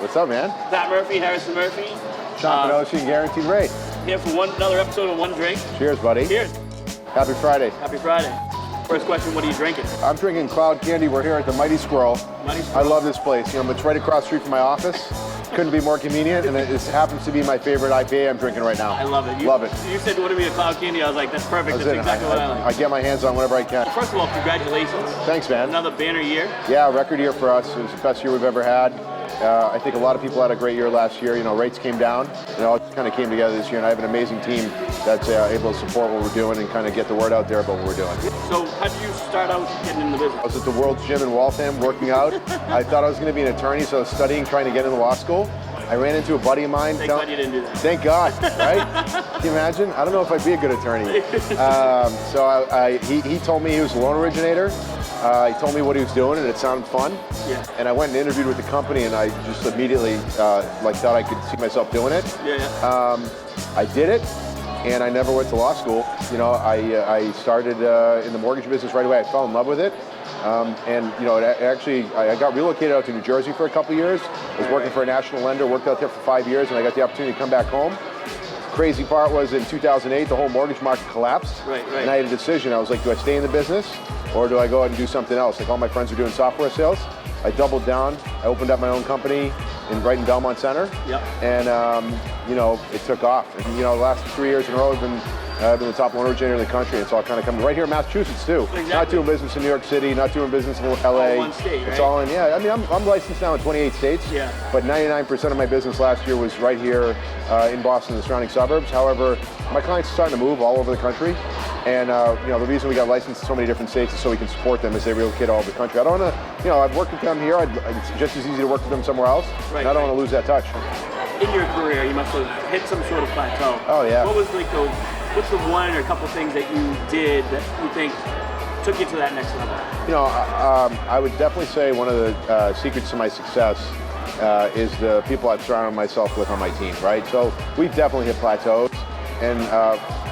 What's up, man? Pat Murphy, Harrison Murphy. Shant Banosian, guaranteed rate. Here for another episode of One Drink. Cheers, buddy. Cheers. Happy Friday. Happy Friday. First question, what are you drinking? I'm drinking Cloud Candy. We're here at the Mighty Squirrel. Mighty Squirrel. I love this place. You know, it's right across the street from my office. Couldn't be more convenient, and it happens to be my favorite IPA I'm drinking right now. I love it. Love it. You said, what are we a Cloud Candy? I was like, that's perfect. That's exactly what I like. I get my hands on whatever I can. First of all, congratulations. Thanks, man. Another banner year. Yeah, record year for us. It was the best year we've ever had. I think a lot of people had a great year last year. You know, rates came down. You know, it kind of came together this year, and I have an amazing team that's able to support what we're doing and kind of get the word out there about what we're doing. So how did you start out getting in the business? I was at the World's Gym in Waltham working out. I thought I was going to be an attorney, so I was studying, trying to get into law school. I ran into a buddy of mine. Thank God you didn't do that. Thank God, right? Can you imagine? I don't know if I'd be a good attorney. He told me he was a loan originator. He told me what he was doing, and it sounded fun. Yeah. And I went and interviewed with the company, and I just immediately thought I could see myself doing it. Yeah. I did it, and I never went to law school. You know, I started in the mortgage business right away. I fell in love with it. And you know, I got relocated out to New Jersey for a couple of years. I was working for a national lender, worked out there for 5 years, and I got the opportunity to come back home. Crazy part was in 2008, the whole mortgage market collapsed. Right. And I had a decision. I was like, do I stay in the business or do I go out and do something else? Like all my friends are doing software sales. I doubled down. I opened up my own company right in Belmont Center. Yep. And you know, it took off. And you know, the last 3 years in a row, I've been the top loan originator in the country. It's all kind of coming right here in Massachusetts too. Exactly. Not doing business in New York City, not doing business in LA. All one state, right? It's all in, yeah. I mean, I'm licensed now in 28 states. Yeah. But 99% of my business last year was right here in Boston and the surrounding suburbs. However, my clients are starting to move all over the country. And you know, the reason we got licensed in so many different states is so we can support them as they relocate all over the country. I don't want to, you know, I've worked with them here. It's just as easy to work with them somewhere else. Right, and I don't want to lose that touch. In your career, you must have hit some sort of plateau. Oh, yeah. What was like what's the one or couple things that you did that you think took you to that next level? You know, I would definitely say one of the secrets to my success is the people I've surrounded myself with on my team, right? So we've definitely hit plateaus, and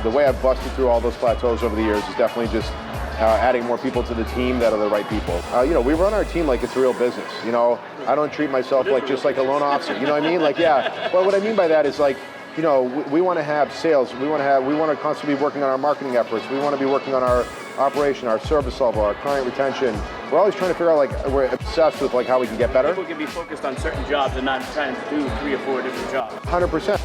the way I've busted through all those plateaus over the years is definitely just adding more people to the team that are the right people. You know, we run our team like it's a real business. You know, I don't treat myself like just like a loan officer. You know what I mean? Like, yeah. Well, what I mean by that is like, you know, we want to have sales. We want to constantly be working on our marketing efforts. We want to be working on our operation, our service level, our client retention. We're always trying to figure out, like, we're obsessed with like how we can get better. People can be focused on certain jobs and not trying to do 3 or 4 different jobs. 100%.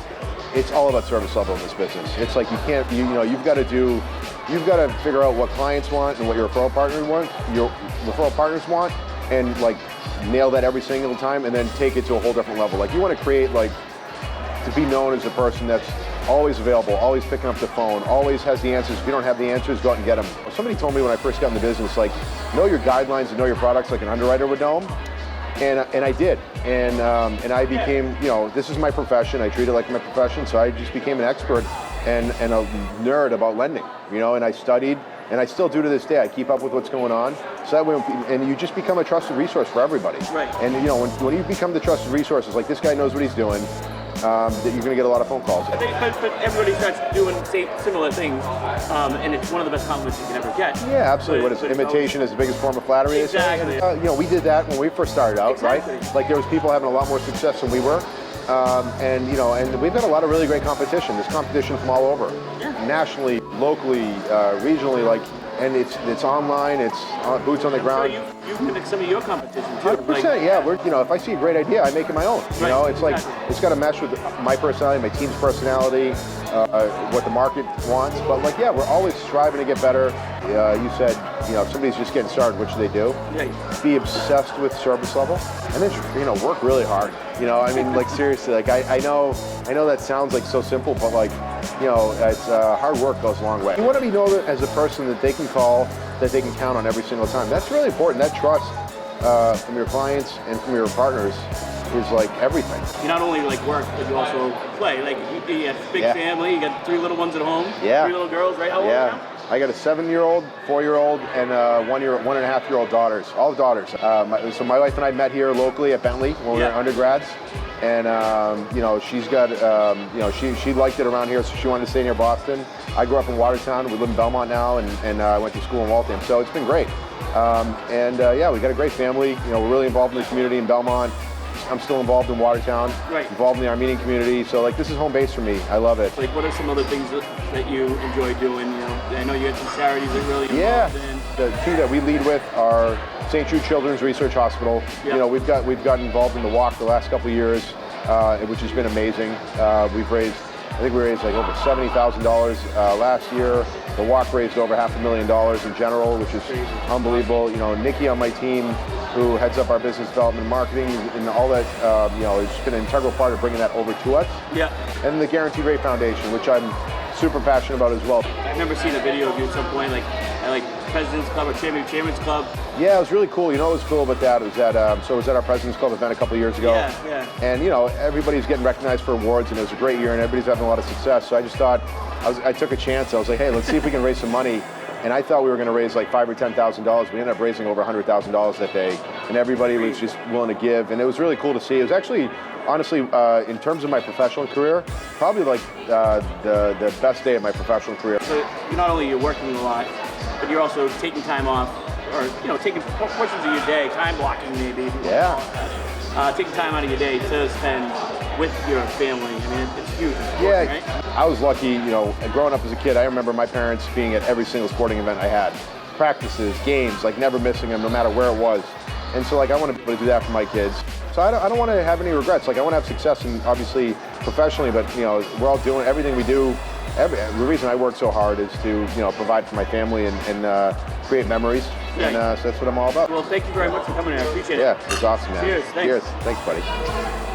It's all about service level in this business. It's like you've got to figure out what clients want and what your referral partners want, and like nail that every single time, and then take it to a whole different level. Like you want to create like to be known as a person that's always available, always picking up the phone, always has the answers. If you don't have the answers, go out and get them. Somebody told me when I first got in the business, like, know your guidelines and know your products like an underwriter would know them. And I did, and I became, you know, this is my profession. I treat it like my profession, so I just became an expert and a nerd about lending, you know. And I studied, and I still do to this day. I keep up with what's going on, so that way, and you just become a trusted resource for everybody. Right. And you know, when you become the trusted resource, it's like this guy knows what he's doing. That you're going to get a lot of phone calls. I think, but everybody starts doing similar things, and it's one of the best compliments you can ever get. Yeah, absolutely. What is it? Imitation is the biggest form of flattery. Exactly. You know, we did that when we first started out, exactly. Right? Like there was people having a lot more success than we were, and you know, and we've had a lot of really great competition. There's competition from all over, nationally, locally, regionally, like. And it's online, it's boots on the ground. So you mimic some of your competition too. 100%, yeah. You know, if I see a great idea, I make it my own. You know, it's like it's got to mesh with my personality, my team's personality, what the market wants. But like, yeah, we're always striving to get better. You said, you know, if somebody's just getting started, what should they do? Yeah. Be obsessed with service level, and then, you know, work really hard. You know, I mean, like seriously, like I know that sounds like so simple, but like, you know, it's hard work goes a long way. You want to be known as a person that they can call, that they can count on every single time. That's really important. That trust from your clients and from your partners is like everything. You not only like work, but you also play. Like you have a big family. You got 3 little ones at home. Yeah. 3 little girls, right? How old are you? I got a 7-year-old, 4-year-old, and 1.5-year-old daughters. All daughters. So my wife and I met here locally at Bentley when we were undergrads, and you know, she's got, you know, she liked it around here, so she wanted to stay near Boston. I grew up in Watertown. We live in Belmont now, and I went to school in Waltham. So it's been great. Yeah, we got a great family. You know, we're really involved in the community in Belmont. I'm still involved in Watertown, Right. involved in the Armenian community. So like this is home base for me. I love it. Like, what are some other things that you enjoy doing? You know, I know you had some charities that really involved in. The two that we lead with are St. Jude Children's Research Hospital. Yeah. You know, we've gotten involved in the walk the last couple of years, which has been amazing. I think we raised like over $70,000 last year. The walk raised over $500,000 in general, which is unbelievable. You know, Nikki on my team, who heads up our business development and marketing, and all that, you know, has been an integral part of bringing that over to us. Yeah. And the Guaranteed Rate Foundation, which I'm super passionate about as well. I remember seeing a video of you at some point, like at like President's Club or Chairman's Club. Yeah, it was really cool. You know what was cool about that? It was it was at our President's Club event a couple of years ago. Yeah. And you know, everybody's getting recognized for awards, and it was a great year, and everybody's having a lot of success. So I just thought, I took a chance. I was like, hey, let's see if we can raise some money. And I thought we were going to raise like $5,000 or $10,000. We ended up raising over $100,000 that day, and everybody was just willing to give. And it was really cool to see. It was actually, honestly, in terms of my professional career, probably like the best day of my professional career. So not only you're working a lot, but you're also taking time off, or you know, taking portions of your day, time blocking maybe. Yeah. Taking time out of your day to spend with your family. I mean, it's huge. Yeah, right? I was lucky, you know, growing up as a kid, I remember my parents being at every single sporting event I had. Practices, games, like never missing them no matter where it was. And so like I want to be able to do that for my kids. So I don't want to have any regrets. Like I want to have success, and obviously professionally, but you know, we're all doing everything we do. The reason I work so hard is to, you know, provide for my family and create memories. Yeah. And so that's what I'm all about. Well, thank you very much for coming in. I appreciate it. Yeah, it was awesome, man. Cheers. Thanks. Cheers. Thanks, buddy.